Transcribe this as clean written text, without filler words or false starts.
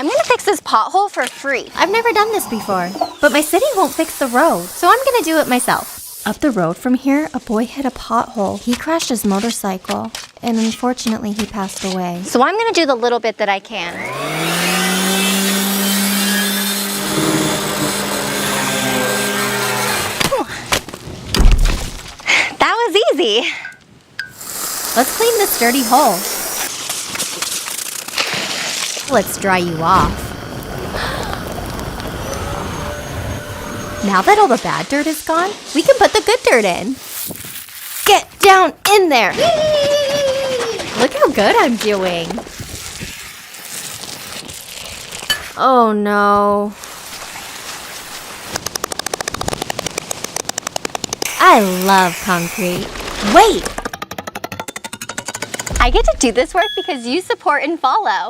I'm gonna fix this pothole for free. I've never done this before, but my city won't fix the road, so I'm gonna do it myself. Up the road from here, a boy hit a pothole. He crashed his motorcycle, and unfortunately he passed away. So I'm gonna do the little bit that I can. That was easy. Let's clean this dirty hole. Let's dry you off. Now that all the bad dirt is gone, we can put the good dirt in. Get down in there. Look how good I'm doing. Oh no. I love concrete. Wait! I get to do this work because you support and follow.